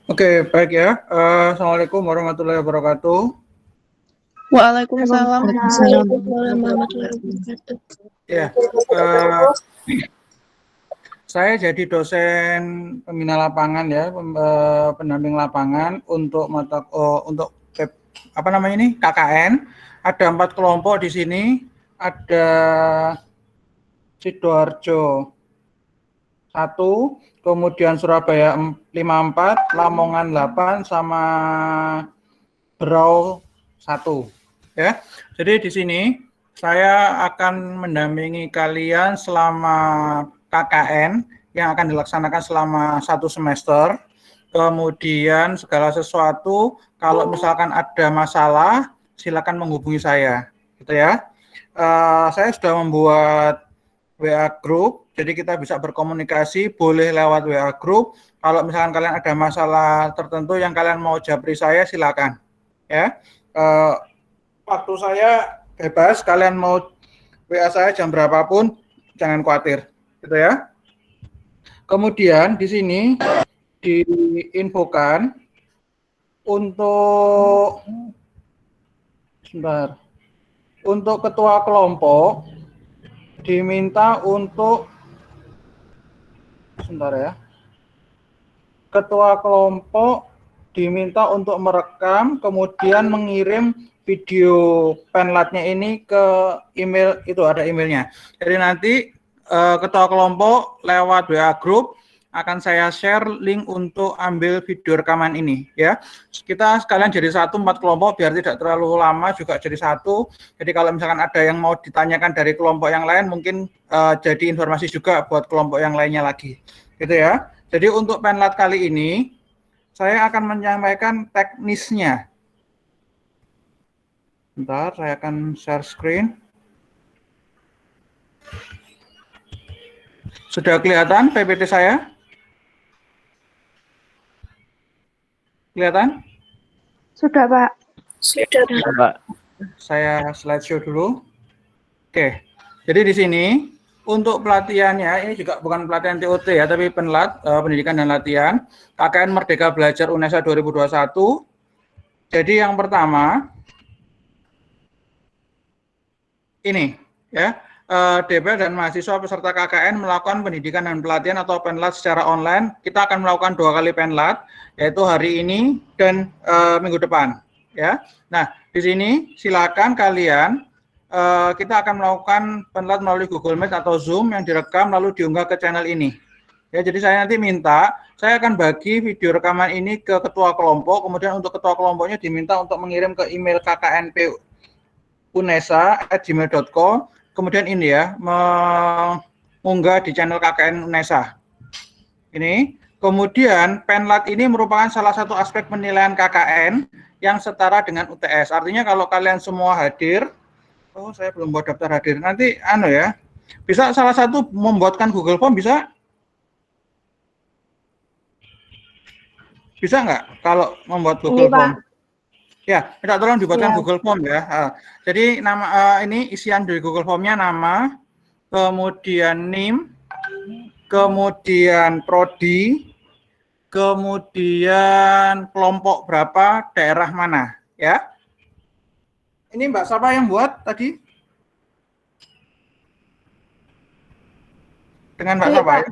Oke, baik ya. Assalamualaikum warahmatullahi wabarakatuh. Waalaikumsalam Waalaikumsalam. warahmatullahi wabarakatuh. Ya, saya jadi dosen pembina lapangan ya, pendamping lapangan untuk apa namanya ini KKN. Ada 4 kelompok di sini. Ada Sidoarjo 1, kemudian Surabaya 54, Lamongan 8, sama Berau 1. Ya, jadi di sini saya akan mendampingi kalian selama KKN yang akan dilaksanakan selama 1 semester. Kemudian segala sesuatu, kalau misalkan ada masalah, silakan menghubungi saya, gitu ya. Saya sudah membuat WA group, jadi kita bisa berkomunikasi, boleh lewat WA group. Kalau misalkan kalian ada masalah tertentu yang kalian mau japri saya, silakan. Ya, waktu saya bebas, kalian mau WA saya jam berapapun, jangan khawatir, gitu ya. Kemudian di sini diinfokan untuk ketua kelompok diminta untuk ketua kelompok diminta untuk merekam, kemudian mengirim video penlatnya ini ke email, itu ada emailnya. Jadi nanti ketua kelompok lewat WA group akan saya share link untuk ambil video rekaman ini ya. Kita sekalian jadi 1 4 kelompok biar tidak terlalu lama juga jadi 1. Jadi kalau misalkan ada yang mau ditanyakan dari kelompok yang lain mungkin jadi informasi juga buat kelompok yang lainnya lagi. Gitu ya. Jadi untuk penlat kali ini saya akan menyampaikan teknisnya. Bentar, saya akan share screen. Sudah kelihatan PPT saya? Kelihatan? Sudah, Pak. Sudah, Pak. Saya slideshow dulu. Oke. Jadi di sini untuk pelatihannya, ini juga bukan pelatihan TOT ya, tapi pendidikan dan latihan KKN Merdeka Belajar UNESA 2021. Jadi yang pertama ini ya, DPR dan mahasiswa peserta KKN melakukan pendidikan dan pelatihan atau penlat secara online. Kita akan melakukan 2 kali penlat, yaitu hari ini dan minggu depan ya. Nah, di sini silakan kalian, kita akan melakukan penlat melalui Google Meet atau Zoom yang direkam lalu diunggah ke channel ini. Ya, jadi saya nanti minta, saya akan bagi video rekaman ini ke ketua kelompok, kemudian untuk ketua kelompoknya diminta untuk mengirim ke email kknpunesa@gmail.com, kemudian ini ya, mengunggah di channel KKN UNESA. Ini, kemudian penlat ini merupakan salah satu aspek penilaian KKN yang setara dengan UTS. Artinya kalau kalian semua hadir, oh saya belum buat daftar hadir, nanti ya, bisa salah satu membuatkan Google Form, bisa? Bisa nggak kalau membuat Google Form? Ya, minta tolong dibuatkan Google Form ya. Jadi nama ini isian dari Google Form-nya nama, kemudian NIM, kemudian prodi, kemudian kelompok berapa, daerah mana, ya. Ini Mbak siapa yang buat tadi? Dengan Mbak siapa?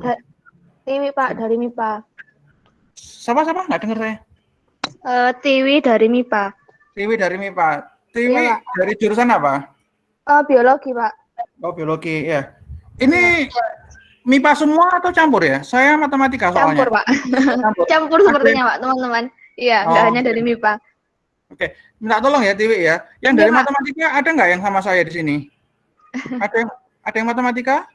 Tiwi, Pak, dari MIPA. Siapa? Nggak dengar saya. Tiwi dari MIPA. Tiwi dari MIPA. Tiwi ya, dari jurusan apa? Biologi, Pak. Oh, biologi, ya. Ini MIPA semua atau campur ya? Saya matematika soalnya. Campur, Pak. Campur sepertinya, Pak, teman-teman. Iya, nggak hanya dari MIPA. Oke, minta tolong ya, Tiwi ya. Yang dari matematika ada nggak yang sama saya di sini? Ada yang matematika?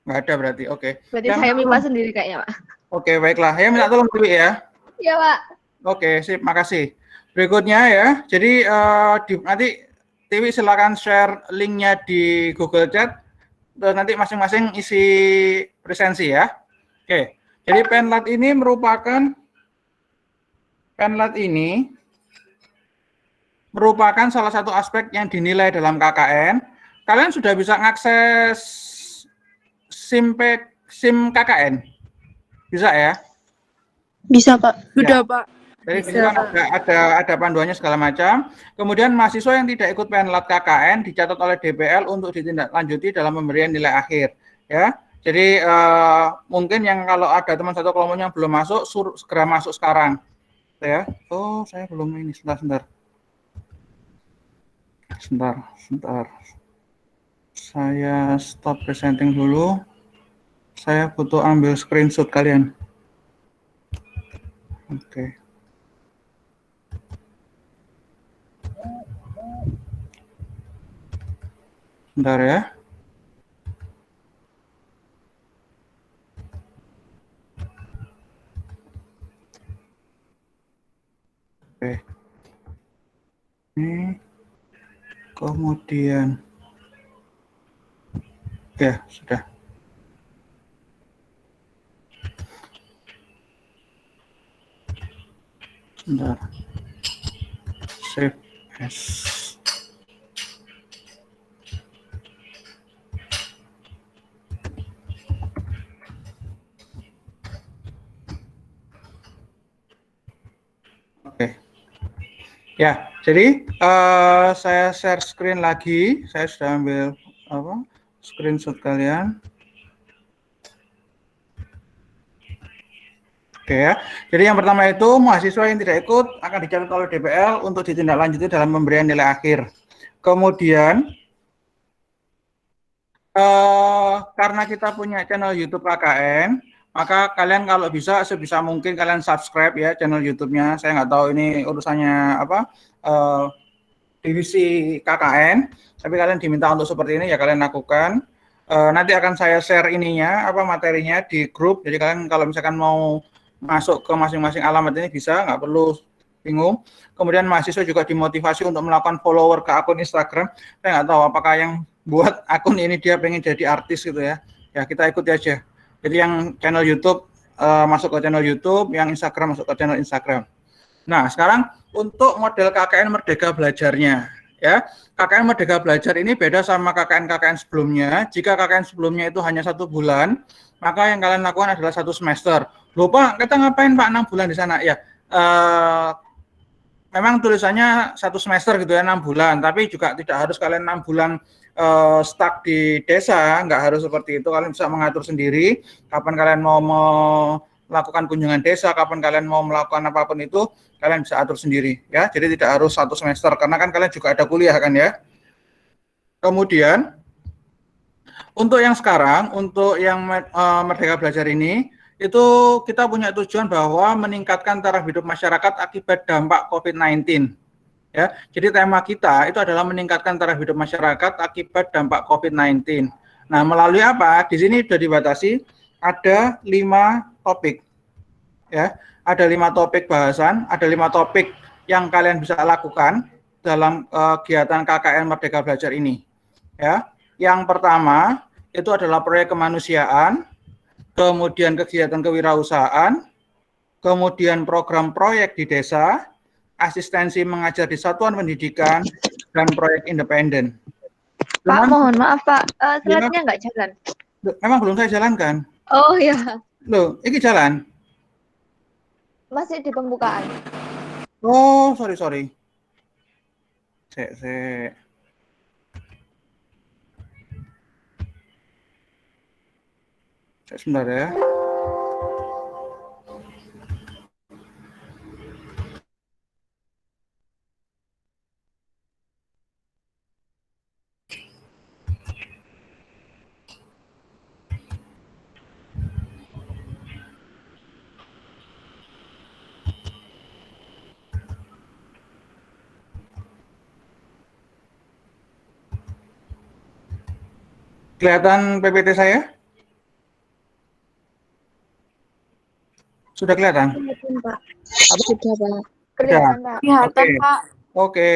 Nggak ada berarti, oke. Berarti saya MIPA sendiri kayaknya, Pak. Oke, baiklah. Ya, minta tolong Tiwi ya. Iya, Pak. Oke, sip, makasih. Berikutnya ya, jadi nanti Tiwi silakan share linknya di Google Chat, dan nanti masing-masing isi presensi ya. Oke, jadi penlat ini merupakan salah satu aspek yang dinilai dalam KKN. Kalian sudah bisa mengakses SIM KKN? Bisa ya? Bisa, Pak. Ya. Sudah, Pak. Jadi di Bisa, situ kan ada panduannya segala macam. Kemudian mahasiswa yang tidak ikut penlat KKN dicatat oleh DPL untuk ditindaklanjuti dalam pemberian nilai akhir. Ya, jadi mungkin yang kalau ada teman satu kelompok yang belum masuk, suruh segera masuk sekarang. Ya, oh saya belum ini, sebentar. Saya stop presenting dulu. Saya butuh ambil screenshot kalian. Oke. Bentar ya. Oke. Ini kemudian ya sudah. Bentar. Save as. Oke. Ya, jadi saya share screen lagi. Saya sudah ambil screenshot kalian. Oke ya. Jadi yang pertama itu mahasiswa yang tidak ikut akan dicatat oleh DPL untuk ditindaklanjuti dalam pemberian nilai akhir. Kemudian karena kita punya channel YouTube KKN, maka kalian kalau bisa sebisa mungkin kalian subscribe ya channel YouTube-nya. Saya nggak tahu ini urusannya apa divisi KKN, tapi kalian diminta untuk seperti ini ya kalian lakukan. Nanti akan saya share ininya materinya di grup. Jadi kalian kalau misalkan mau masuk ke masing-masing alamat ini bisa, nggak perlu bingung. Kemudian mahasiswa juga dimotivasi untuk melakukan follower ke akun Instagram. Saya nggak tahu apakah yang buat akun ini dia pengen jadi artis gitu ya. Ya kita ikuti aja. Jadi yang channel YouTube masuk ke channel YouTube, yang Instagram masuk ke channel Instagram. Nah sekarang untuk model KKN Merdeka Belajarnya, ya KKN Merdeka Belajar ini beda sama KKN sebelumnya. Jika KKN sebelumnya itu hanya 1 bulan, maka yang kalian lakukan adalah 1 semester. Loh Pak, kita ngapain Pak 6 bulan di sana? Ya, memang tulisannya 1 semester gitu ya 6 bulan, tapi juga tidak harus kalian 6 bulan stuck di desa, nggak harus seperti itu. Kalian bisa mengatur sendiri kapan kalian mau melakukan kunjungan desa, kapan kalian mau melakukan apapun itu, kalian bisa atur sendiri ya. Jadi tidak harus 1 semester karena kan kalian juga ada kuliah kan ya. Kemudian untuk yang sekarang, untuk yang Merdeka Belajar ini, itu kita punya tujuan bahwa meningkatkan taraf hidup masyarakat akibat dampak COVID-19. Ya, jadi tema kita itu adalah meningkatkan taraf hidup masyarakat akibat dampak COVID-19. Nah, melalui apa? Di sini sudah dibatasi ada 5 topik. Ya, ada 5 topik bahasan, ada 5 topik yang kalian bisa lakukan dalam kegiatan KKN Merdeka Belajar ini. Ya, yang pertama itu adalah proyek kemanusiaan, kemudian kegiatan kewirausahaan, kemudian program proyek di desa, asistensi mengajar di satuan pendidikan, dan proyek independen. Pak, mohon maaf Pak, slide-nya nggak jalan. Memang belum saya jalankan. Oh ya. Loh, ini jalan? Masih di pembukaan. Oh, sorry. Saya sebentar ya. Kelihatan PPT saya? Sudah kelihatan? Kelihatan, Pak. Apa? Sudah, Pak. Kelihatan Pak. Kelihatan, Oke. Pak. Oke.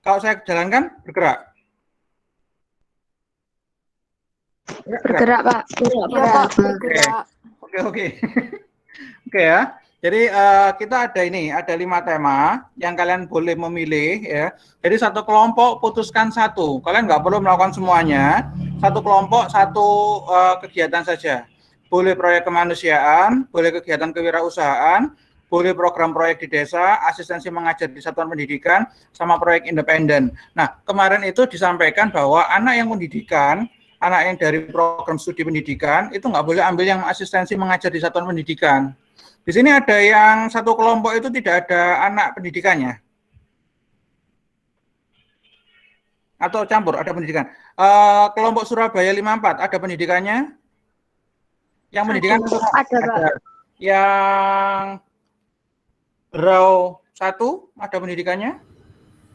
Kalau saya jalankan, bergerak? Bergerak Pak. Iya, Pak. Bergerak. Oke. Oke ya. Jadi kita ada 5 tema yang kalian boleh memilih ya. Jadi satu kelompok putuskan 1. Kalian nggak perlu melakukan semuanya. Satu kelompok 1 kegiatan saja. boleh proyek kemanusiaan, boleh kegiatan kewirausahaan, boleh program proyek di desa, asistensi mengajar di satuan pendidikan, sama proyek independen. Nah, kemarin itu disampaikan bahwa anak yang pendidikan, anak yang dari program studi pendidikan, itu nggak boleh ambil yang asistensi mengajar di satuan pendidikan. Di sini ada yang satu kelompok itu tidak ada anak pendidikannya. Atau campur, ada pendidikan. Kelompok Surabaya 54, ada pendidikannya? Yang pendidikan Ada, Pak. Yang Berau 1, ada pendidikannya?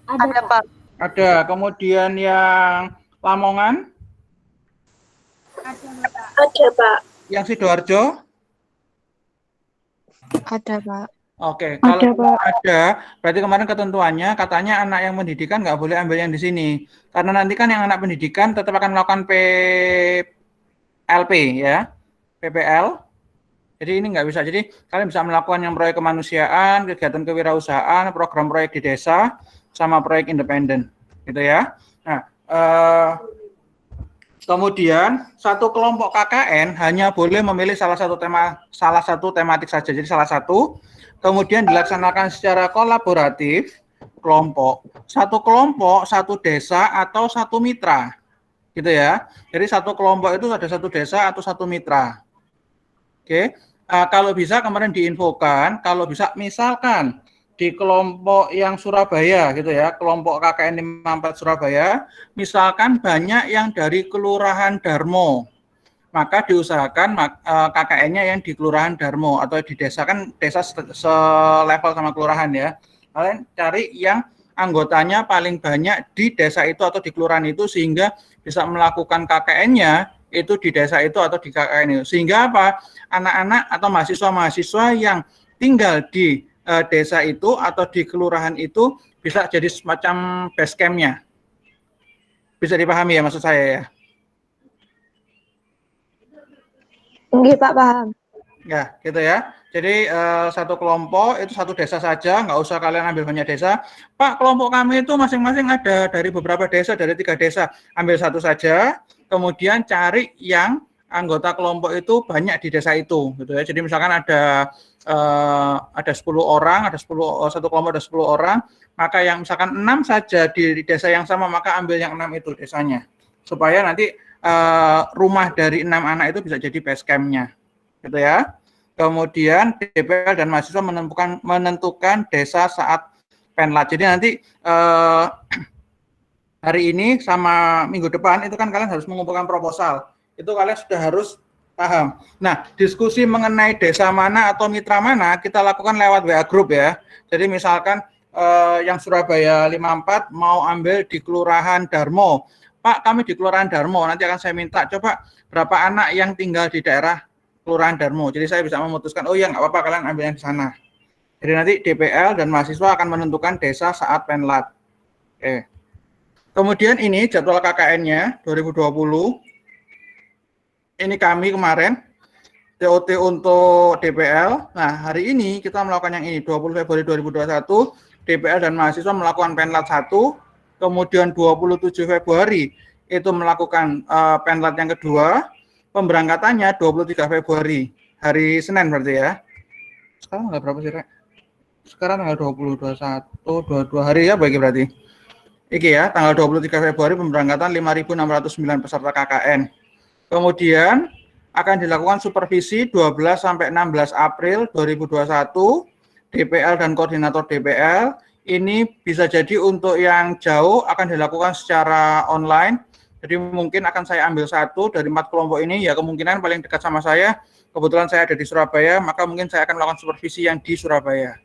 Ada, Pak. Ada. Kemudian yang Lamongan? Ada, Pak. Yang Sidoarjo? Ada, Pak. Oke, kalau ada, berarti kemarin ketentuannya katanya anak yang pendidikan nggak boleh ambil yang di sini. Karena nanti kan yang anak pendidikan tetap akan melakukan PLP ya, PPL. Jadi ini nggak bisa. Jadi kalian bisa melakukan yang proyek kemanusiaan, kegiatan kewirausahaan, program proyek di desa, sama proyek independen, gitu ya. Nah, kemudian satu kelompok KKN hanya boleh memilih salah satu tematik saja. Jadi salah satu. Kemudian dilaksanakan secara kolaboratif kelompok, satu desa atau satu mitra, gitu ya. Jadi satu kelompok itu ada satu desa atau satu mitra. Oke, kalau bisa kemarin diinfokan, kalau bisa misalkan di kelompok yang Surabaya, gitu ya, kelompok KKN 54 Surabaya, misalkan banyak yang dari Kelurahan Darmo. Maka diusahakan KKN-nya yang di Kelurahan Darmo atau di desa, kan desa selevel sama kelurahan ya. Kalian cari yang anggotanya paling banyak di desa itu atau di kelurahan itu sehingga bisa melakukan KKN-nya itu di desa itu atau di KKN itu. Sehingga apa? Anak-anak atau mahasiswa-mahasiswa yang tinggal di desa itu atau di kelurahan itu bisa jadi semacam base camp-nya. Bisa dipahami ya maksud saya ya? Nggih, Pak, paham. Ya, gitu ya. Jadi satu kelompok itu satu desa saja, nggak usah kalian ambil banyak desa. Pak, kelompok kami itu masing-masing ada dari beberapa desa, dari 3 desa. Ambil satu saja, kemudian cari yang anggota kelompok itu banyak di desa itu, gitu ya. Jadi misalkan ada 10 orang, satu kelompok ada 10 orang, maka yang misalkan 6 saja di desa yang sama, maka ambil yang 6 itu desanya. Supaya nanti rumah dari 6 anak itu bisa jadi base camp-nya, gitu ya. Kemudian DPL dan mahasiswa menentukan desa saat penlat. Jadi nanti hari ini sama minggu depan itu kan kalian harus mengumpulkan proposal. Itu kalian sudah harus paham. Nah, diskusi mengenai desa mana atau mitra mana kita lakukan lewat WA group ya. Jadi misalkan yang Surabaya 54 mau ambil di Kelurahan Darmo. Pak, kami di Kelurahan Darmo, nanti akan saya minta coba berapa anak yang tinggal di daerah Kelurahan Darmo. Jadi saya bisa memutuskan, oh ya nggak apa-apa kalian ambil yang di sana. Jadi nanti DPL dan mahasiswa akan menentukan desa saat penlat. Oke. Kemudian ini jadwal KKN-nya 2020. Ini kami kemarin, TOT untuk DPL. Nah, hari ini kita melakukan yang ini, 20 Februari 2021, DPL dan mahasiswa melakukan penlat 1, kemudian 27 Februari itu melakukan penlat yang kedua, pemberangkatannya 23 Februari, hari Senin berarti ya. Sekarang tanggal berapa sih, Rek? Sekarang tanggal 20, 21, 22 hari ya bagi berarti. Iki ya, tanggal 23 Februari pemberangkatan 5.609 peserta KKN. Kemudian akan dilakukan supervisi 12 sampai 16 April 2021, DPL dan koordinator DPL. Ini bisa jadi untuk yang jauh akan dilakukan secara online. Jadi mungkin akan saya ambil satu dari 4 kelompok ini, ya kemungkinan paling dekat sama saya. Kebetulan saya ada di Surabaya, maka mungkin saya akan melakukan supervisi yang di Surabaya.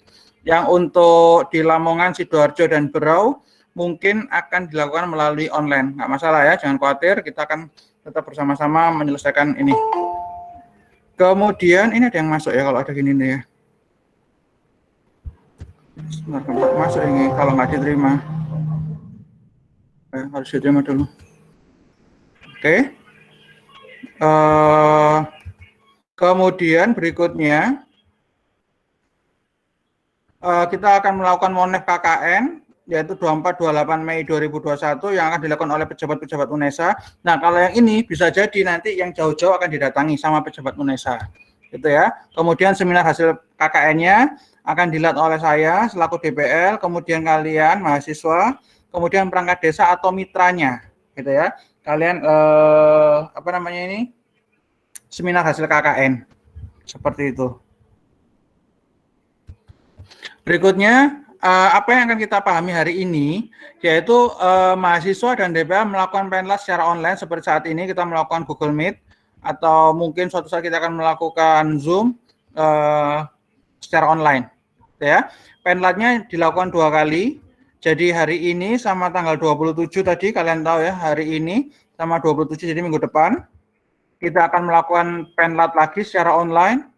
Yang untuk di Lamongan, Sidoarjo, dan Berau, mungkin akan dilakukan melalui online. Nggak masalah ya, jangan khawatir, kita akan tetap bersama-sama menyelesaikan ini. Kemudian ini ada yang masuk ya kalau ada gini nih ya. Masuk ini kalau nggak diterima harus diterima dulu. Oke. Kemudian berikutnya kita akan melakukan monef KKN yaitu 24-28 Mei 2021 yang akan dilakukan oleh pejabat-pejabat UNESA. Nah, kalau yang ini bisa jadi nanti yang jauh-jauh akan didatangi sama pejabat UNESA. Gitu ya. Kemudian seminar hasil KKN-nya akan dilihat oleh saya selaku DPL, kemudian kalian mahasiswa, kemudian perangkat desa atau mitranya, gitu ya. Kalian apa namanya ini? Seminar hasil KKN. Seperti itu. Berikutnya, apa yang akan kita pahami hari ini, yaitu mahasiswa dan DPL melakukan penlas secara online seperti saat ini kita melakukan Google Meet, atau mungkin suatu saat kita akan melakukan Zoom secara online. Ya, penlatnya dilakukan 2 kali. Jadi hari ini sama tanggal 27 tadi kalian tahu ya, hari ini sama 27 jadi minggu depan kita akan melakukan penlat lagi secara online.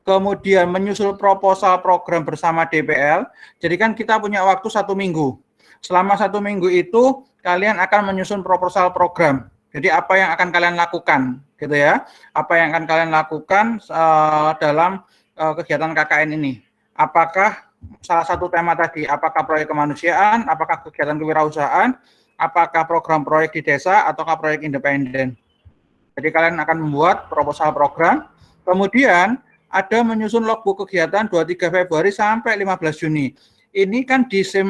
Kemudian menyusul proposal program bersama DPL. Jadi kan kita punya waktu 1 minggu. Selama 1 minggu itu kalian akan menyusun proposal program. Jadi apa yang akan kalian lakukan, gitu ya? Apa yang akan kalian lakukan dalam kegiatan KKN ini? Apakah salah satu tema tadi? Apakah proyek kemanusiaan? Apakah kegiatan kewirausahaan? Apakah program proyek di desa? Ataukah proyek independen? Jadi kalian akan membuat proposal program. Kemudian ada menyusun logbook kegiatan 23 Februari sampai 15 Juni. Ini kan di SIM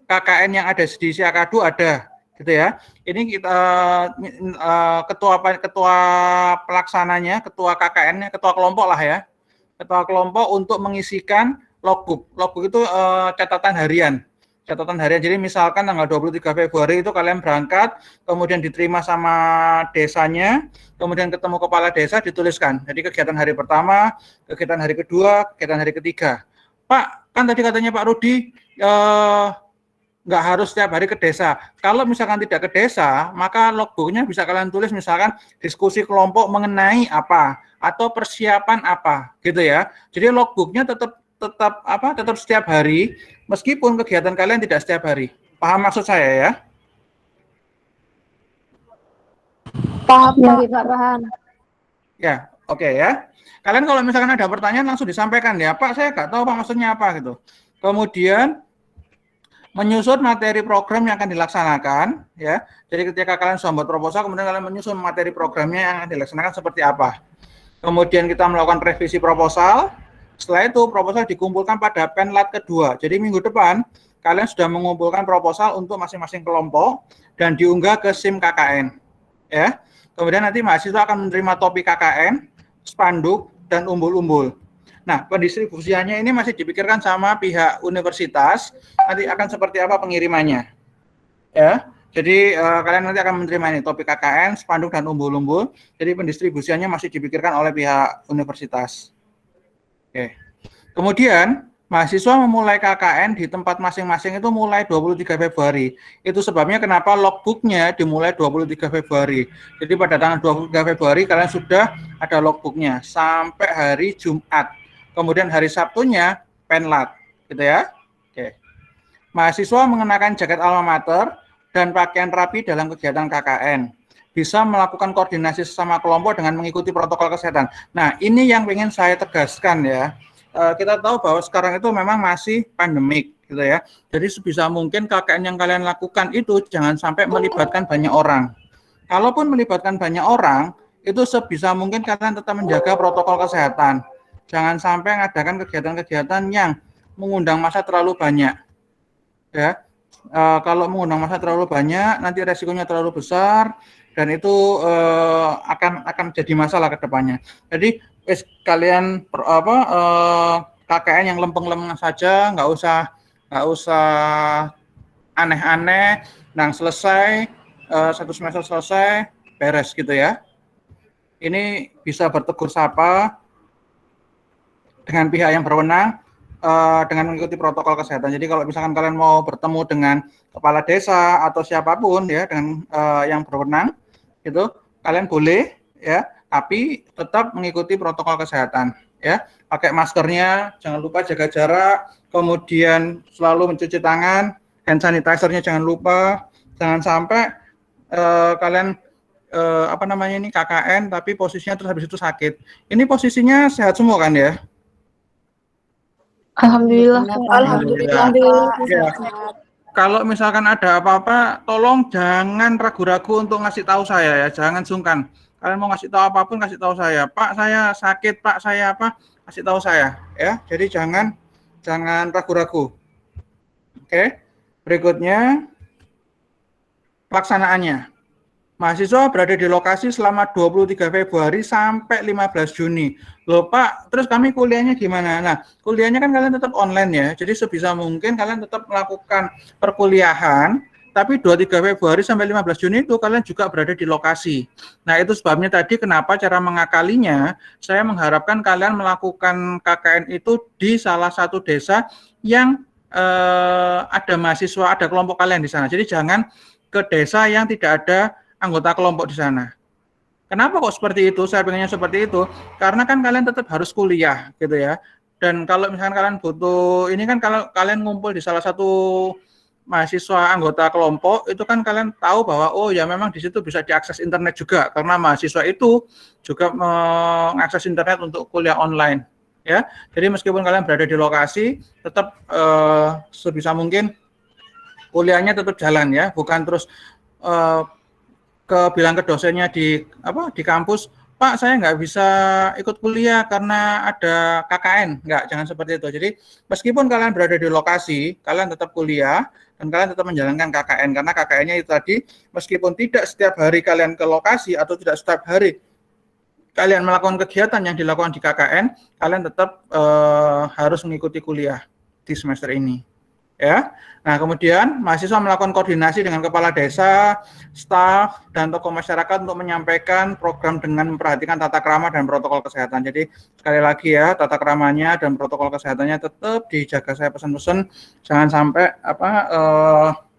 KKN yang ada di Siakadu ada, gitu ya. Ini kita ketua pelaksananya, ketua KKN-nya, ketua kelompok lah ya. Ketua kelompok untuk mengisikan logbook. Logbook itu catatan harian. Catatan harian. Jadi misalkan tanggal 23 Februari itu kalian berangkat, kemudian diterima sama desanya, kemudian ketemu kepala desa, dituliskan. Jadi kegiatan hari pertama, kegiatan hari kedua, kegiatan hari ketiga. Pak, kan tadi katanya Pak Rudi nggak harus setiap hari ke desa. Kalau misalkan tidak ke desa, maka logbooknya bisa kalian tulis misalkan diskusi kelompok mengenai apa atau persiapan apa, gitu ya. Jadi logbooknya tetap setiap hari, meskipun kegiatan kalian tidak setiap hari. Paham maksud saya ya? Paham, Ya, Pak. Pak, paham. Ya, oke ya. Kalian kalau misalkan ada pertanyaan langsung disampaikan ya, Pak, saya nggak tahu Pak maksudnya apa gitu. Kemudian menyusun materi program yang akan dilaksanakan ya. Jadi ketika kalian sudah membuat proposal, kemudian kalian menyusun materi programnya yang akan dilaksanakan seperti apa. Kemudian kita melakukan revisi proposal. Setelah itu proposal dikumpulkan pada penlat kedua. Jadi minggu depan kalian sudah mengumpulkan proposal untuk masing-masing kelompok dan diunggah ke SIM KKN. Ya. Kemudian nanti mahasiswa akan menerima topi KKN, spanduk, dan umbul-umbul. Nah, pendistribusiannya ini masih dipikirkan sama pihak universitas. Nanti akan seperti apa pengirimannya. Ya. Jadi kalian nanti akan menerima ini topi KKN, spanduk, dan umbul-umbul. Jadi pendistribusiannya masih dipikirkan oleh pihak universitas. Oke. Kemudian mahasiswa memulai KKN di tempat masing-masing itu mulai 23 Februari. Itu sebabnya kenapa logbooknya dimulai 23 Februari. Jadi pada tanggal 23 Februari kalian sudah ada logbooknya sampai hari Jumat. Kemudian hari Sabtunya penlat, gitu ya. Oke. Mahasiswa mengenakan jaket alma mater dan pakaian rapi dalam kegiatan KKN. Bisa melakukan koordinasi sesama kelompok dengan mengikuti protokol kesehatan. Nah, ini yang ingin saya tegaskan ya. Kita tahu bahwa sekarang itu memang masih pandemik, gitu ya. Jadi sebisa mungkin KKN yang kalian lakukan itu jangan sampai melibatkan banyak orang. Kalaupun melibatkan banyak orang, itu sebisa mungkin kalian tetap menjaga protokol kesehatan. Jangan sampai mengadakan kegiatan-kegiatan yang mengundang massa terlalu banyak. Ya. Kalau mengundang massa terlalu banyak, nanti resikonya terlalu besar. Dan itu akan jadi masalah ke depannya. Jadi kalian KKN yang lempeng-lempeng saja, nggak usah aneh-aneh. Nah, selesai 1 semester selesai, beres gitu ya. Ini bisa bertegur sapa dengan pihak yang berwenang dengan mengikuti protokol kesehatan. Jadi kalau misalkan kalian mau bertemu dengan kepala desa atau siapapun ya dengan yang berwenang, itu kalian boleh ya, tapi tetap mengikuti protokol kesehatan ya. Pakai maskernya, jangan lupa jaga jarak, kemudian selalu mencuci tangan, hand sanitizer-nya jangan lupa. Jangan sampai kalian KKN tapi posisinya terus habis itu sakit. Ini posisinya sehat semua kan ya? Alhamdulillah. Alhamdulillah, Pak. Ya. kalau misalkan ada apa-apa, tolong jangan ragu-ragu untuk ngasih tahu saya ya, jangan sungkan. Kalian mau ngasih tahu apapun, kasih tahu saya. Pak, saya sakit, Pak, saya apa? Kasih tahu saya, ya. Jadi jangan ragu-ragu. Oke. Berikutnya pelaksanaannya. Mahasiswa berada di lokasi selama 23 Februari sampai 15 Juni. Loh Pak, terus kami kuliahnya gimana? Nah, kuliahnya kan kalian tetap online ya. Jadi sebisa mungkin kalian tetap melakukan perkuliahan, tapi 23 Februari sampai 15 Juni itu kalian juga berada di lokasi. Nah, itu sebabnya tadi kenapa cara mengakalinya, saya mengharapkan kalian melakukan KKN itu di salah satu desa yang ada mahasiswa, ada kelompok kalian di sana. Jadi jangan ke desa yang tidak ada anggota kelompok di sana. Kenapa kok seperti itu? Saya pengennya seperti itu karena kan kalian tetap harus kuliah gitu ya. Dan kalau misalkan kalian butuh ini kan kalau kalian ngumpul di salah satu mahasiswa anggota kelompok itu kan kalian tahu bahwa oh ya memang di situ bisa diakses internet juga karena mahasiswa itu juga mengakses internet untuk kuliah online ya. Jadi meskipun kalian berada di lokasi tetap sebisa mungkin kuliahnya tetap jalan ya, bukan terus bilang ke dosennya di kampus, Pak saya nggak bisa ikut kuliah karena ada KKN, jangan seperti itu. Jadi meskipun kalian berada di lokasi, kalian tetap kuliah dan kalian tetap menjalankan KKN karena KKN-nya itu tadi meskipun tidak setiap hari kalian ke lokasi atau tidak setiap hari kalian melakukan kegiatan yang dilakukan di KKN, kalian tetap harus mengikuti kuliah di semester ini. Ya. Nah, kemudian mahasiswa melakukan koordinasi dengan kepala desa, staf, dan tokoh masyarakat untuk menyampaikan program dengan memperhatikan tata krama dan protokol kesehatan. Jadi sekali lagi ya, tata kramanya dan protokol kesehatannya tetap dijaga. Saya pesan-pesan jangan sampai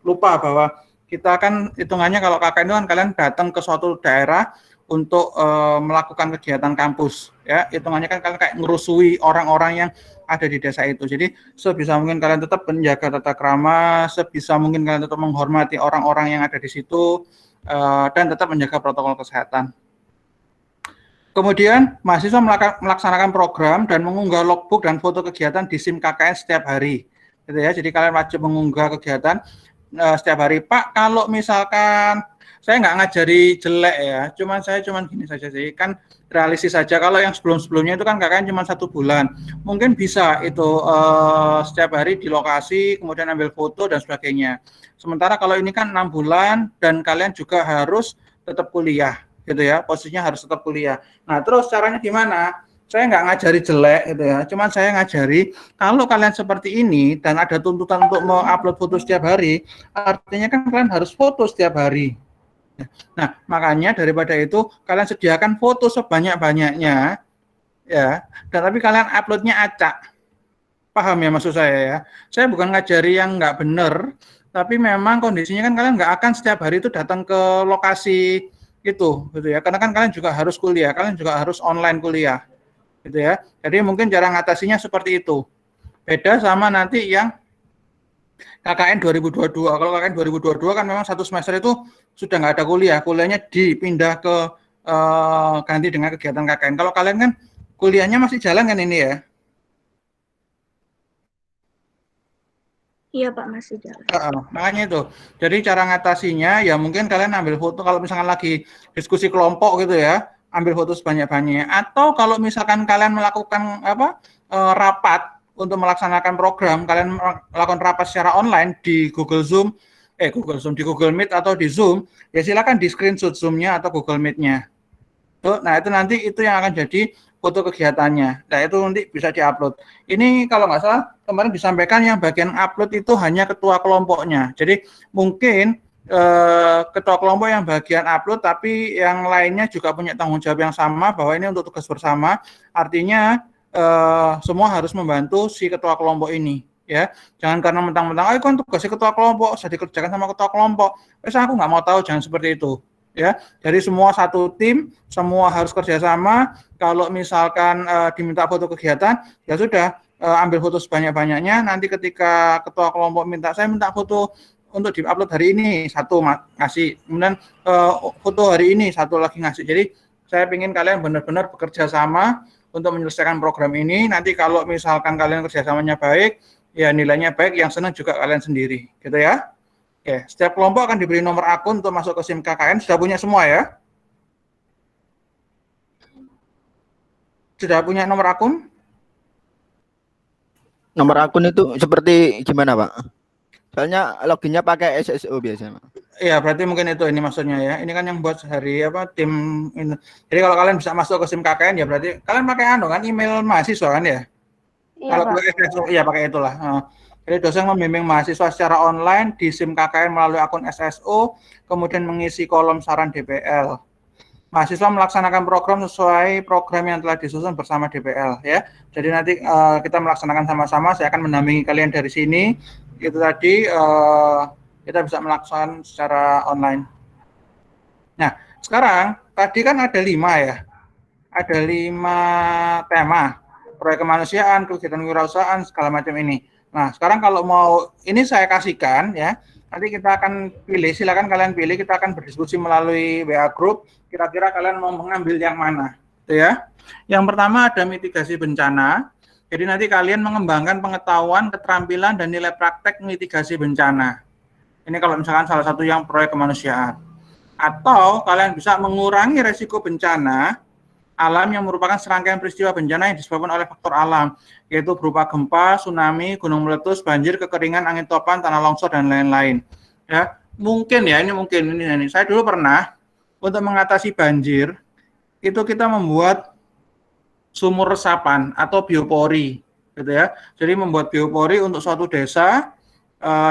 lupa bahwa kita kan hitungannya kalau KKN itu kan kalian datang ke suatu daerah untuk melakukan kegiatan kampus ya, hitungannya kan kalian kayak ngerusui orang-orang yang ada di desa itu. Jadi sebisa mungkin kalian tetap menjaga tata krama, sebisa mungkin kalian tetap menghormati orang-orang yang ada di situ dan tetap menjaga protokol kesehatan. Kemudian mahasiswa melaksanakan program dan mengunggah logbook dan foto kegiatan di SIM KKN setiap hari. Gitu ya. Jadi kalian wajib mengunggah kegiatan setiap hari. Pak, kalau misalkan saya nggak ngajari jelek ya, saya cuman gini saja sih, kan realistis saja. Kalau yang sebelum-sebelumnya itu kan KKN cuma 1 bulan, mungkin bisa itu setiap hari di lokasi, kemudian ambil foto dan sebagainya. Sementara kalau ini kan 6 bulan dan kalian juga harus tetap kuliah, gitu ya, posisinya harus tetap kuliah. Nah, terus caranya gimana? Saya nggak ngajari jelek gitu ya, cuman saya ngajari kalau kalian seperti ini dan ada tuntutan untuk mengupload foto setiap hari, artinya kan kalian harus foto setiap hari. Nah, makanya daripada itu kalian sediakan foto sebanyak-banyaknya ya, dan tapi kalian uploadnya acak. Paham ya maksud saya ya? Saya bukan ngajari yang nggak benar, tapi memang kondisinya kan kalian nggak akan setiap hari itu datang ke lokasi itu gitu ya, karena kan kalian juga harus kuliah, kalian juga harus online kuliah gitu ya. Jadi mungkin cara ngatasinya seperti itu. Beda sama nanti yang KKN 2022. Kalau KKN 2022 kan memang 1 semester itu sudah nggak ada kuliah, kuliahnya dipindah ke ganti dengan kegiatan KKN. Kalau kalian kan kuliahnya masih jalan kan ini ya? Iya Pak, masih jalan. Makanya itu. Jadi cara ngatasinya ya mungkin kalian ambil foto kalau misalkan lagi diskusi kelompok gitu ya, ambil foto sebanyak-banyaknya. Atau kalau misalkan kalian melakukan rapat untuk melaksanakan program, kalian melakukan rapat secara online di Google Zoom, di Google Meet atau di Zoom, ya silakan di screenshot Zoom-nya atau Google Meet-nya. Nah, itu nanti itu yang akan jadi foto kegiatannya. Nah, itu nanti bisa diupload. Ini kalau nggak salah kemarin disampaikan yang bagian upload itu hanya ketua kelompoknya. Jadi mungkin ketua kelompok yang bagian upload, tapi yang lainnya juga punya tanggung jawab yang sama bahwa ini untuk tugas bersama. Artinya semua harus membantu si ketua kelompok ini ya, jangan karena mentang-mentang kan tugasnya ketua kelompok usah dikerjakan sama ketua kelompok, aku nggak mau tahu, jangan seperti itu ya. Jadi semua satu tim, semua harus kerjasama. Kalau misalkan diminta foto kegiatan ya sudah, ambil foto sebanyak-banyaknya, nanti ketika ketua kelompok saya minta foto untuk diupload hari ini, 1 ngasih, kemudian foto hari ini 1 lagi ngasih. Jadi saya ingin kalian benar-benar bekerja sama untuk menyelesaikan program ini. Nanti kalau misalkan kalian kerjasamanya baik, ya nilainya baik, yang senang juga kalian sendiri, gitu ya. Oke, setiap kelompok akan diberi nomor akun untuk masuk ke SIM KKN. Sudah punya semua ya? Sudah punya nomor akun? Nomor akun itu seperti gimana, Pak? Soalnya loginnya pakai SSO biasanya, Pak. Iya, berarti mungkin itu ini maksudnya ya. Ini kan yang buat hari apa tim ini. Jadi kalau kalian bisa masuk ke SIM KKN ya berarti kalian pakai kan email mahasiswa kan ya? Iya, Kalau Pak. pakai SSO, iya pakai itulah. Jadi dosen membimbing mahasiswa secara online di SIM KKN melalui akun SSO, kemudian mengisi kolom saran DPL. Mahasiswa melaksanakan program sesuai program yang telah disusun bersama DPL ya. Jadi nanti kita melaksanakan sama-sama. Saya akan mendampingi kalian dari sini. Itu tadi kita bisa melaksanakan secara online. Nah, sekarang tadi kan ada 5 ya. Ada 5 tema. Proyek kemanusiaan, kegiatan kewirausahaan, segala macam ini. Nah, sekarang kalau mau ini saya kasihkan ya. Nanti kita akan pilih, silakan kalian pilih, kita akan berdiskusi melalui WA group, kira-kira kalian mau mengambil yang mana, gitu ya. Yang pertama ada mitigasi bencana, jadi nanti kalian mengembangkan pengetahuan, keterampilan, dan nilai praktek mitigasi bencana. Ini kalau misalkan salah satu yang proyek kemanusiaan. Atau kalian bisa mengurangi resiko bencana alam yang merupakan serangkaian peristiwa bencana yang disebabkan oleh faktor alam, yaitu berupa gempa, tsunami, gunung meletus, banjir, kekeringan, angin topan, tanah longsor, dan lain-lain. Ya, mungkin ya, ini mungkin ini. Saya dulu pernah untuk mengatasi banjir itu kita membuat sumur resapan atau biopori, gitu ya. Jadi membuat biopori untuk suatu desa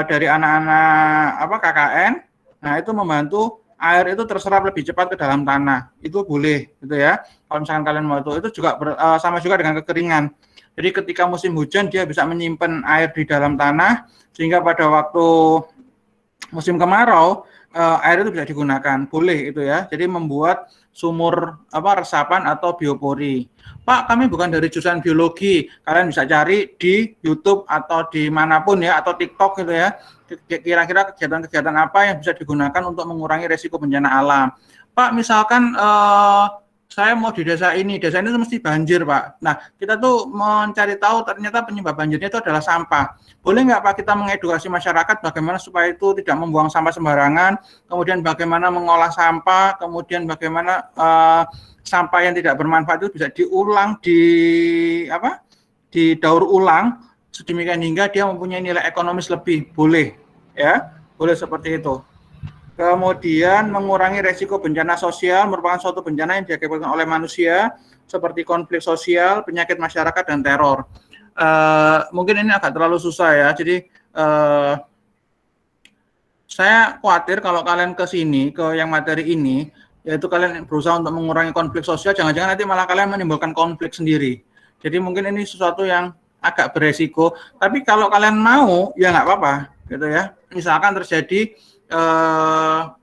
dari anak-anak KKN. Nah, itu membantu air itu terserap lebih cepat ke dalam tanah, itu boleh, gitu ya. Kalau misalkan kalian mau itu juga sama juga dengan kekeringan. Jadi ketika musim hujan dia bisa menyimpan air di dalam tanah sehingga pada waktu musim kemarau air itu bisa digunakan, boleh itu ya. Jadi membuat sumur resapan atau biopori. Pak, kami bukan dari jurusan biologi. Kalian bisa cari di YouTube atau di manapun ya, atau TikTok gitu ya. Kira-kira kegiatan-kegiatan apa yang bisa digunakan untuk mengurangi resiko bencana alam. Pak, misalkan saya mau di desa ini itu mesti banjir, Pak. Nah, kita tuh mencari tahu ternyata penyebab banjirnya itu adalah sampah. Boleh nggak, Pak, kita mengedukasi masyarakat bagaimana supaya itu tidak membuang sampah sembarangan, kemudian bagaimana mengolah sampah, kemudian bagaimana sampah yang tidak bermanfaat itu bisa diulang, didaur ulang, sedemikian hingga dia mempunyai nilai ekonomis lebih, boleh, ya, boleh seperti itu. Kemudian mengurangi resiko bencana sosial merupakan suatu bencana yang diakibatkan oleh manusia seperti konflik sosial, penyakit masyarakat, dan teror. Mungkin ini agak terlalu susah ya, jadi saya khawatir kalau kalian ke sini, ke yang materi ini, yaitu kalian berusaha untuk mengurangi konflik sosial, jangan-jangan nanti malah kalian menimbulkan konflik sendiri. Jadi mungkin ini sesuatu yang agak beresiko, tapi kalau kalian mau, ya nggak apa-apa, gitu ya. Misalkan terjadi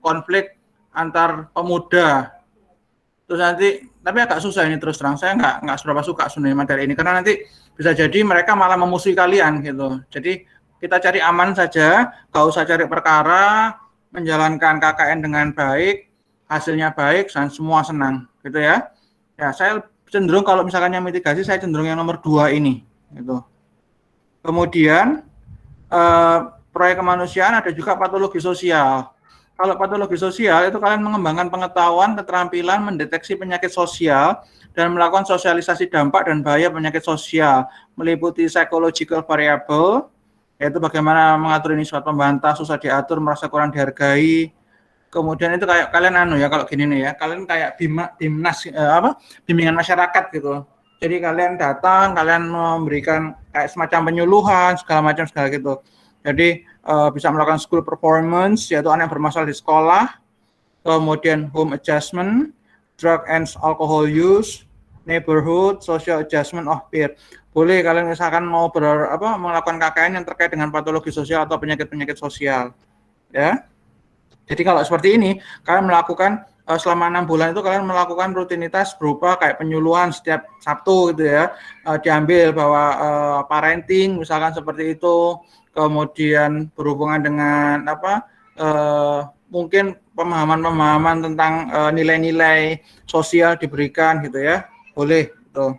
konflik antar pemuda, terus nanti, tapi agak susah ini terus terang, saya nggak seberapa suka sebenarnya materi ini, karena nanti bisa jadi mereka malah memusuhi kalian gitu. Jadi kita cari aman saja, nggak usah cari perkara, menjalankan KKN dengan baik, hasilnya baik, dan semua senang, gitu ya. Ya, saya cenderung kalau misalkan yang mitigasi, saya cenderung yang nomor 2 ini, gitu. Kemudian proyek kemanusiaan ada juga patologi sosial. Kalau patologi sosial itu kalian mengembangkan pengetahuan, keterampilan mendeteksi penyakit sosial dan melakukan sosialisasi dampak dan bahaya penyakit sosial, meliputi psychological variable, yaitu bagaimana mengatur ini suatu pembantah, susah diatur, merasa kurang dihargai. Kemudian itu kayak kalian kalau gini nih ya, kalian kayak bimbingan masyarakat gitu. Jadi kalian datang, kalian memberikan kayak semacam penyuluhan segala gitu. Jadi bisa melakukan school performance, yaitu anak yang bermasalah di sekolah, kemudian home adjustment, drug and alcohol use, neighborhood, social adjustment of peer. Boleh kalian misalkan mau melakukan KKN yang terkait dengan patologi sosial atau penyakit-penyakit sosial, ya. Jadi kalau seperti ini, kalian melakukan selama 6 bulan itu kalian melakukan rutinitas berupa kayak penyuluhan setiap Sabtu gitu ya, diambil bahwa parenting misalkan seperti itu, kemudian berhubungan dengan mungkin pemahaman tentang nilai-nilai sosial diberikan gitu ya, boleh gitu.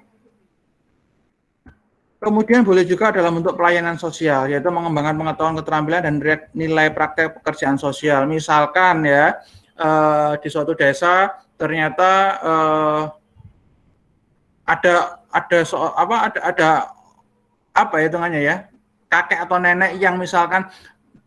Kemudian boleh juga dalam bentuk pelayanan sosial, yaitu mengembangkan pengetahuan, keterampilan, dan nilai praktek pekerjaan sosial. Misalkan ya, di suatu desa ternyata ada apa ya hitungannya ya, kakek atau nenek yang misalkan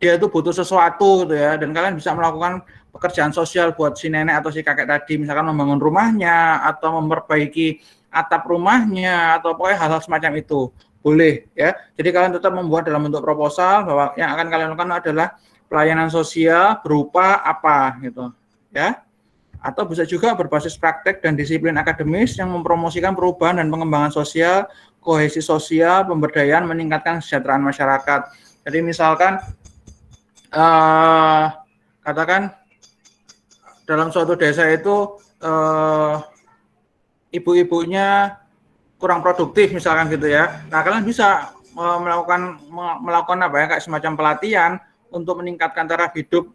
dia itu butuh sesuatu gitu ya, dan kalian bisa melakukan pekerjaan sosial buat si nenek atau si kakek tadi, misalkan membangun rumahnya atau memperbaiki atap rumahnya atau pokoknya hal-hal semacam itu. Boleh ya. Jadi kalian tetap membuat dalam bentuk proposal bahwa yang akan kalian lakukan adalah pelayanan sosial berupa apa gitu ya. Atau bisa juga berbasis praktek dan disiplin akademis yang mempromosikan perubahan dan pengembangan sosial, kohesi sosial, pemberdayaan, meningkatkan kesejahteraan masyarakat. Jadi misalkan katakan dalam suatu desa itu ibu-ibunya kurang produktif misalkan gitu ya. Nah, kalian bisa melakukan apa ya, kayak semacam pelatihan untuk meningkatkan taraf hidup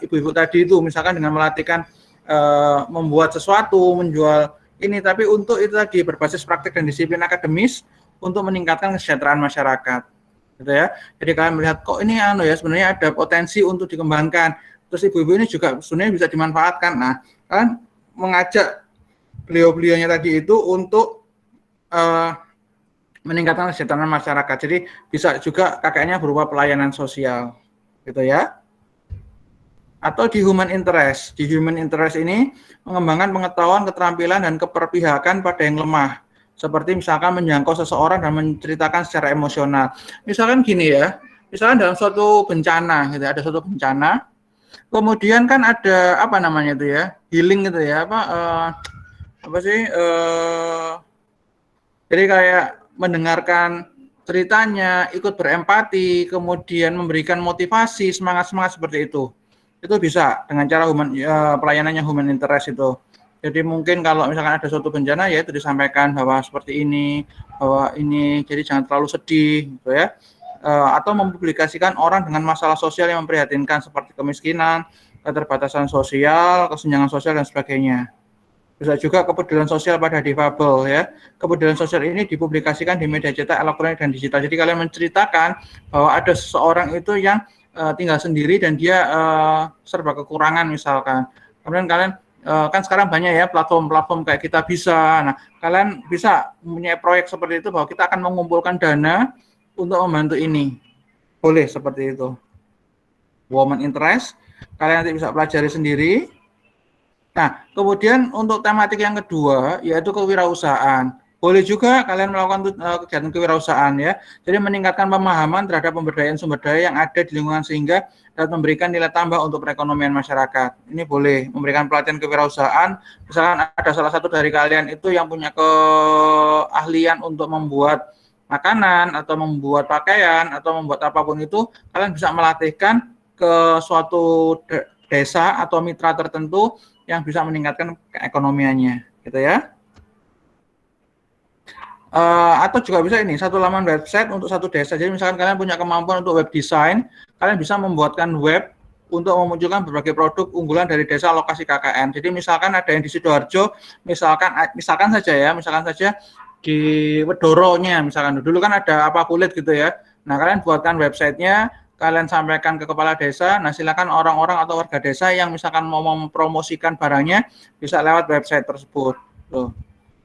ibu-ibu tadi itu, misalkan dengan melatihkan membuat sesuatu, menjual ini, tapi untuk itu tadi berbasis praktik dan disiplin akademis untuk meningkatkan kesejahteraan masyarakat. Gitu ya. Jadi kalian melihat kok ini ya sebenarnya ada potensi untuk dikembangkan. Terus ibu-ibu ini juga sebenarnya bisa dimanfaatkan. Nah, kalian mengajak beliau-beliaunya tadi itu untuk meningkatkan kesejahteraan masyarakat. Jadi bisa juga kakeknya berupa pelayanan sosial, gitu ya. Atau di human interest. Di human interest ini mengembangkan pengetahuan, keterampilan, dan keperpihakan pada yang lemah. Seperti misalkan menjangkau seseorang dan menceritakan secara emosional. Misalkan gini ya, misalkan dalam suatu bencana, gitu, ada suatu bencana, kemudian kan ada apa namanya itu ya, healing gitu ya, jadi kayak mendengarkan ceritanya, ikut berempati, kemudian memberikan motivasi, semangat-semangat seperti itu. Itu bisa dengan cara pelayanannya human interest itu. Jadi mungkin kalau misalkan ada suatu bencana ya itu disampaikan bahwa seperti ini, bahwa ini, jadi jangan terlalu sedih gitu ya. Atau mempublikasikan orang dengan masalah sosial yang memprihatinkan seperti kemiskinan, keterbatasan sosial, kesenjangan sosial, dan sebagainya. Bisa juga kepedulian sosial pada difabel ya. Kepedulian sosial ini dipublikasikan di media cetak, elektronik, dan digital. Jadi kalian menceritakan bahwa ada seseorang itu yang tinggal sendiri dan dia serba kekurangan misalkan. Kemudian kalian kan sekarang banyak ya platform-platform kayak Kita Bisa. Nah, kalian bisa mempunyai proyek seperti itu bahwa kita akan mengumpulkan dana untuk membantu ini. Boleh seperti itu. Women interest, kalian nanti bisa pelajari sendiri. Nah, kemudian untuk tematik yang kedua, yaitu kewirausahaan. Boleh juga kalian melakukan kegiatan kewirausahaan ya. Jadi meningkatkan pemahaman terhadap pemberdayaan sumber daya yang ada di lingkungan sehingga dapat memberikan nilai tambah untuk perekonomian masyarakat. Ini boleh memberikan pelatihan kewirausahaan. Misalkan ada salah satu dari kalian itu yang punya keahlian untuk membuat makanan atau membuat pakaian atau membuat apapun itu, kalian bisa melatihkan ke suatu desa atau mitra tertentu yang bisa meningkatkan keekonomiannya, gitu ya. Atau juga bisa ini, satu laman website untuk satu desa. Jadi misalkan kalian punya kemampuan untuk web design, kalian bisa membuatkan web untuk memunculkan berbagai produk unggulan dari desa lokasi KKN. Jadi misalkan ada yang di Sidoarjo, misalkan saja di Wedoronya, misalkan dulu kan ada apa kulit gitu ya. Nah, kalian buatkan websitenya, kalian sampaikan ke kepala desa. Nah, silakan orang-orang atau warga desa yang misalkan mau mempromosikan barangnya bisa lewat website tersebut. Tuh.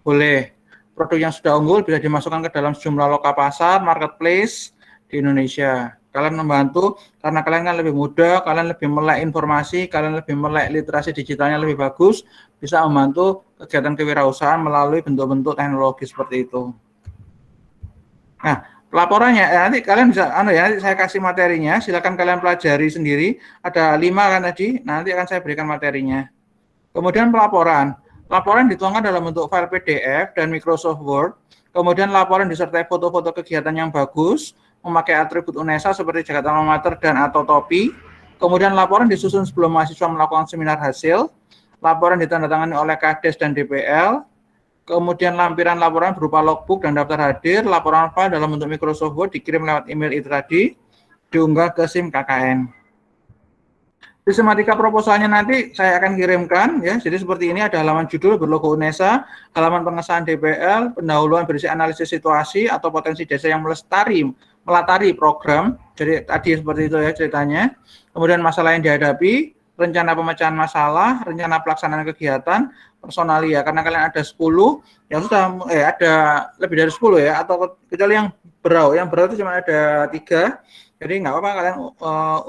Boleh. Produk yang sudah unggul bisa dimasukkan ke dalam sejumlah loka pasar, marketplace di Indonesia. Kalian membantu karena kalian kan lebih muda, kalian lebih melek informasi, kalian lebih melek literasi digitalnya lebih bagus, bisa membantu kegiatan kewirausahaan melalui bentuk-bentuk teknologi seperti itu. Nah, pelaporannya nanti kalian bisa nanti saya kasih materinya, silakan kalian pelajari sendiri. Ada 5 kan tadi, nanti akan saya berikan materinya. Kemudian pelaporan dituangkan dalam bentuk file PDF dan Microsoft Word. Kemudian laporan disertai foto-foto kegiatan yang bagus, memakai atribut UNESA seperti jaket alma mater dan atau topi. Kemudian laporan disusun sebelum mahasiswa melakukan seminar hasil. Laporan ditandatangani oleh Kades dan DPL. Kemudian lampiran laporan berupa logbook dan daftar hadir. Laporan file dalam bentuk Microsoft Word dikirim lewat email itu tadi, diunggah ke SIM KKN. Sistematika proposalnya nanti saya akan kirimkan ya. Jadi seperti ini, ada halaman judul berlogo UNESA, halaman pengesahan DPL, pendahuluan berisi analisis situasi atau potensi desa yang melatari program. Jadi tadi seperti itu ya ceritanya. Kemudian masalah yang dihadapi, rencana pemecahan masalah, rencana pelaksanaan kegiatan, personalia. Karena kalian ada 10, yang sudah ada lebih dari 10 ya, atau kecuali yang berau itu cuma ada 3. Jadi nggak apa-apa kalian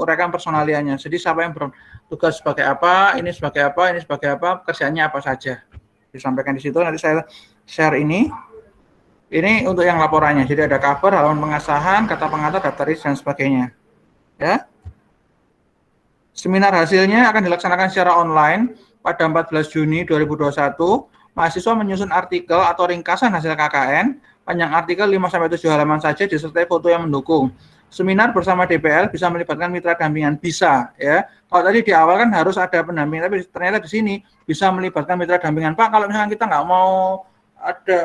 uraikan personalianya. Jadi siapa yang bertugas sebagai apa, ini sebagai apa, ini sebagai apa, kerjanya apa saja. Disampaikan di situ, nanti saya share ini. Ini untuk yang laporannya. Jadi ada cover, halaman pengesahan, kata pengantar, daftar isi, dan sebagainya. Ya. Seminar hasilnya akan dilaksanakan secara online pada 14 Juni 2021. Mahasiswa menyusun artikel atau ringkasan hasil KKN, panjang artikel 5-7 halaman saja disertai foto yang mendukung. Seminar bersama DPL bisa melibatkan mitra dampingan, bisa ya. Kalau tadi di awal kan harus ada pendamping, tapi ternyata di sini bisa melibatkan mitra dampingan. Pak, kalau misalkan kita nggak mau ada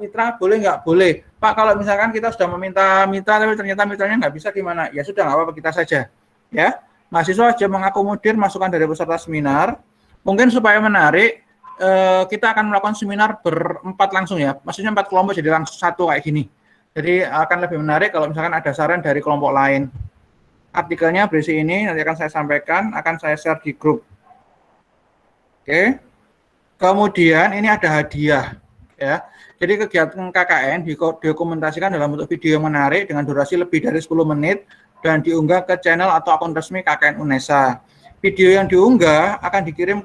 mitra, boleh nggak? Boleh. Pak, kalau misalkan kita sudah meminta mitra, tapi ternyata mitranya nggak bisa gimana? Ya sudah, nggak apa-apa, kita saja. Ya, mahasiswa wajib mengakomodir masukan dari peserta seminar. Mungkin supaya menarik, kita akan melakukan seminar berempat langsung ya. Maksudnya 4 kelompok jadi langsung satu kayak gini. Jadi akan lebih menarik kalau misalkan ada saran dari kelompok lain. Artikelnya berisi ini, nanti akan saya sampaikan, akan saya share di grup. Oke. Kemudian ini ada hadiah. Ya. Jadi kegiatan KKN didokumentasikan dalam bentuk video yang menarik dengan durasi lebih dari 10 menit dan diunggah ke channel atau akun resmi KKN UNESA. Video yang diunggah akan dikirim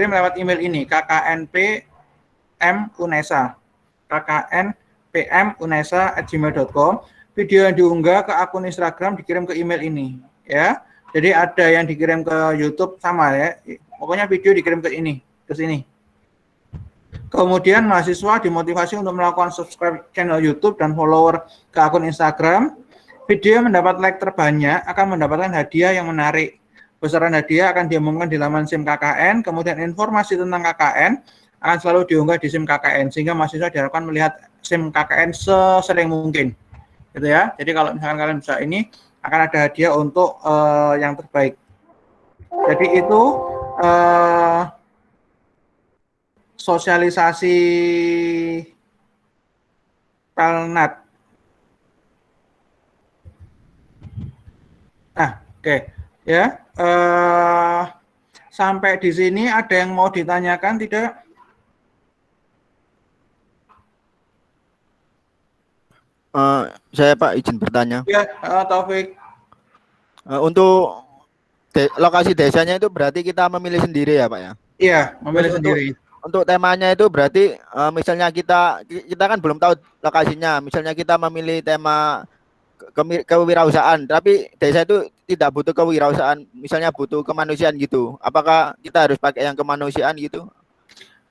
lewat email ini, kknpm unesa. kknpmunesa@gmail.com. Video yang diunggah ke akun Instagram dikirim ke email ini ya. Jadi ada yang dikirim ke YouTube sama ya. Pokoknya video dikirim ke sini. Kemudian mahasiswa dimotivasi untuk melakukan subscribe channel YouTube dan follower ke akun Instagram. Video yang mendapat like terbanyak akan mendapatkan hadiah yang menarik. Besaran hadiah akan diumumkan di laman SIM KKN, kemudian informasi tentang KKN akan selalu diunggah di SIM KKN, sehingga mahasiswa diharapkan melihat SIM KKN sesering mungkin. Gitu ya. Jadi kalau misalkan kalian bisa ini, akan ada hadiah untuk yang terbaik. Jadi itu sosialisasi Pelnat. Nah, oke. Ya, sampai di sini ada yang mau ditanyakan tidak? Saya Pak izin bertanya. Ya, Taufik. Untuk lokasi desanya itu berarti kita memilih sendiri ya Pak ya? Iya, memilih Terus sendiri. Untuk temanya itu berarti misalnya kita kan belum tahu lokasinya. Misalnya kita memilih tema kewirausahaan, tapi desa itu tidak butuh kewirausahaan, misalnya butuh kemanusiaan gitu. Apakah kita harus pakai yang kemanusiaan gitu?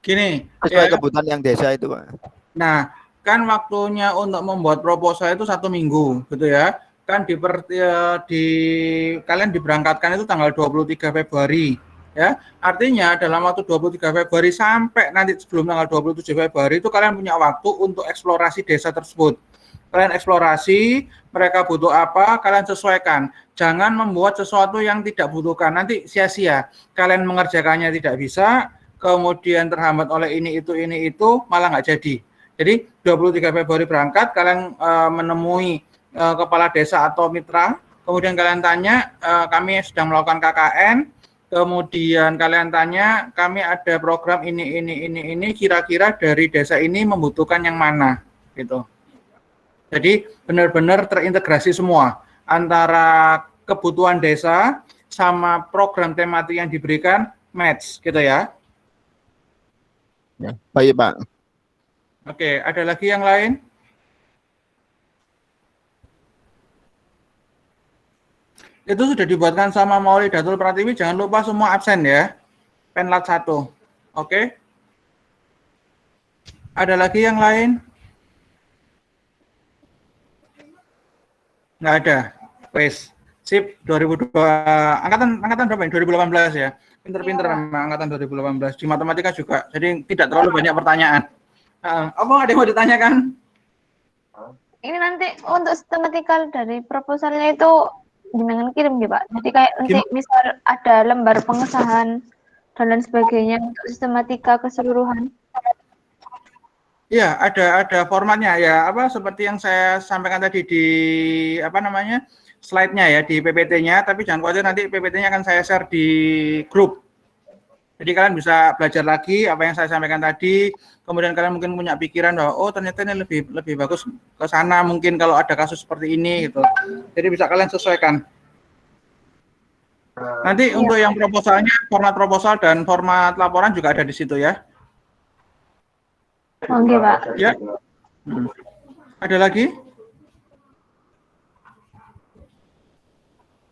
Gini, Sesuai ya. kebutuhan yang desa itu, Pak. Nah, kan waktunya untuk membuat proposal itu 1 minggu, gitu ya. Kan kalian diberangkatkan itu tanggal 23 Februari. Ya, artinya dalam waktu 23 Februari sampai nanti sebelum tanggal 27 Februari itu kalian punya waktu untuk eksplorasi desa tersebut. Kalian eksplorasi, mereka butuh apa, kalian sesuaikan. Jangan membuat sesuatu yang tidak butuhkan, nanti sia-sia. Kalian mengerjakannya tidak bisa, kemudian terhambat oleh ini itu, malah nggak jadi. Jadi 23 Februari berangkat, kalian menemui kepala desa atau mitra, kemudian kalian tanya, kami sedang melakukan KKN, kemudian kalian tanya, kami ada program ini, kira-kira dari desa ini membutuhkan yang mana, gitu. Jadi benar-benar terintegrasi semua antara kebutuhan desa sama program tematik yang diberikan match gitu ya. Ya, baik Pak. Oke, ada lagi yang lain? Itu sudah dibuatkan sama Mauli Datul Pratiwi, jangan lupa semua absen ya. Penlat 1. Oke. Ada lagi yang lain? Nggak ada. Wes. Sip 2002 angkatan berapa ini? 2018 ya. Pinter-pinter memang angkatan 2018. Di matematika juga. Jadi tidak terlalu banyak pertanyaan. Apa ada yang mau ditanyakan? Ini nanti untuk sistematikal dari proposalnya itu jenengan kirim ya Pak. Jadi kayak nanti misal ada lembar pengesahan dan lain sebagainya untuk sistematika keseluruhan. Iya, ada formatnya ya, apa seperti yang saya sampaikan tadi di apa namanya slide-nya ya di PPT-nya. Tapi jangan khawatir, nanti PPT-nya akan saya share di grup. Jadi kalian bisa belajar lagi apa yang saya sampaikan tadi. Kemudian kalian mungkin punya pikiran bahwa oh ternyata ini lebih bagus ke sana mungkin kalau ada kasus seperti ini gitu. Jadi bisa kalian sesuaikan. Nanti untuk yang proposalnya, format proposal dan format laporan juga ada di situ ya. Oke Pak. Ya. Ada lagi?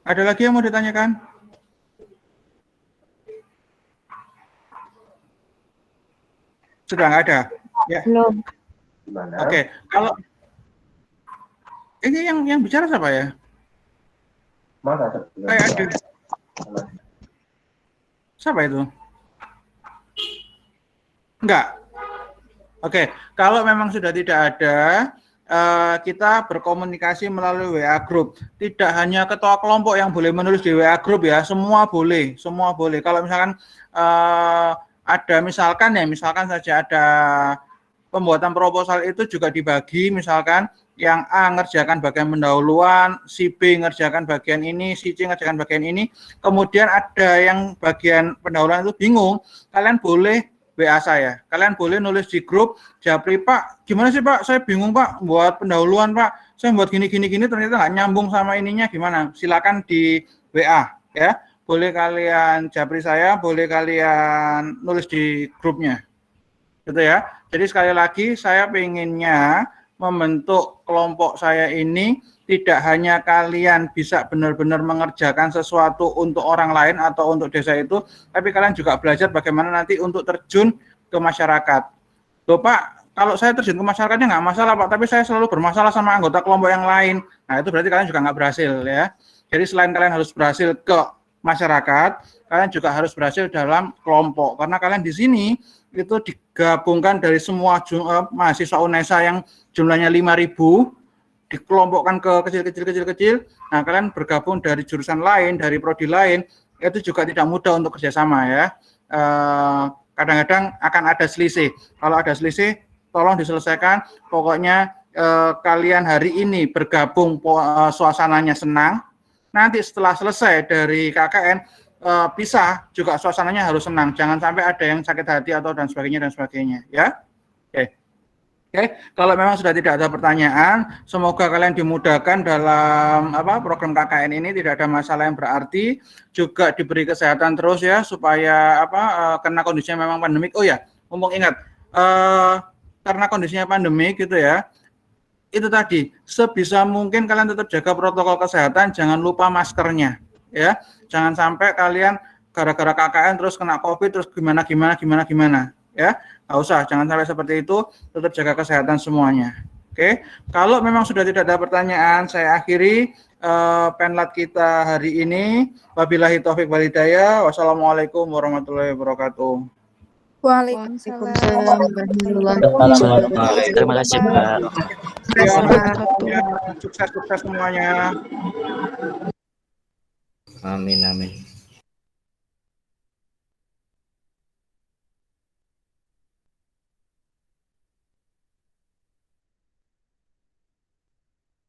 Ada lagi yang mau ditanyakan? Sudah nggak ada? Ya. Belum. Oke. Kalau ini yang bicara siapa ya? Kayak ada. Siapa itu? Enggak. Oke, kalau memang sudah tidak ada, kita berkomunikasi melalui WA Group. Tidak hanya ketua kelompok yang boleh menulis di WA Group ya, semua boleh, semua boleh. Kalau misalkan ada misalkan saja ada pembuatan proposal itu juga dibagi, misalkan yang A ngerjakan bagian pendahuluan, si B ngerjakan bagian ini, si C ngerjakan bagian ini, kemudian ada yang bagian pendahuluan itu bingung, kalian boleh WA saya. Kalian boleh nulis di grup, Japri, Pak, gimana sih Pak? Saya bingung Pak, buat pendahuluan Pak. Saya buat gini ternyata nggak nyambung sama ininya gimana? Silakan di WA ya. Boleh kalian Japri saya, boleh kalian nulis di grupnya. Gitu ya. Jadi sekali lagi saya pengennya membentuk kelompok saya ini tidak hanya kalian bisa benar-benar mengerjakan sesuatu untuk orang lain atau untuk desa itu, tapi kalian juga belajar bagaimana nanti untuk terjun ke masyarakat. Loh Pak, kalau saya terjun ke masyarakatnya nggak masalah Pak, tapi saya selalu bermasalah sama anggota kelompok yang lain. Nah itu berarti kalian juga nggak berhasil ya. Jadi selain kalian harus berhasil ke masyarakat, kalian juga harus berhasil dalam kelompok. Karena kalian di sini itu digabungkan dari semua mahasiswa UNESA yang jumlahnya 5.000, dikelompokkan ke kecil. Nah, kalian bergabung dari jurusan lain, dari prodi lain, itu juga tidak mudah untuk kerjasama ya. Kadang-kadang akan ada selisih. Kalau ada selisih, tolong diselesaikan. Pokoknya kalian hari ini bergabung, suasananya senang. Nanti setelah selesai dari KKN, pisah juga suasananya harus senang. Jangan sampai ada yang sakit hati atau dan sebagainya ya. Oke, kalau memang sudah tidak ada pertanyaan, semoga kalian dimudahkan dalam program KKN ini, tidak ada masalah yang berarti, juga diberi kesehatan terus ya supaya karena kondisinya memang pandemik. Oh ya, mumpung ingat karena kondisinya pandemik gitu ya. Itu tadi, sebisa mungkin kalian tetap jaga protokol kesehatan, jangan lupa maskernya ya. Jangan sampai kalian gara-gara KKN terus kena Covid terus gimana ya. Nggak usah, jangan sampai seperti itu, tetap jaga kesehatan semuanya. Oke, kalau memang sudah tidak ada pertanyaan, saya akhiri penlat kita hari ini. Wabillahi taufik wal hidayah. Wassalamualaikum warahmatullahi wabarakatuh. Waalaikumsalam warahmatullahi wabarakatuh. Terima kasih Pak. Sukses semuanya. Amin.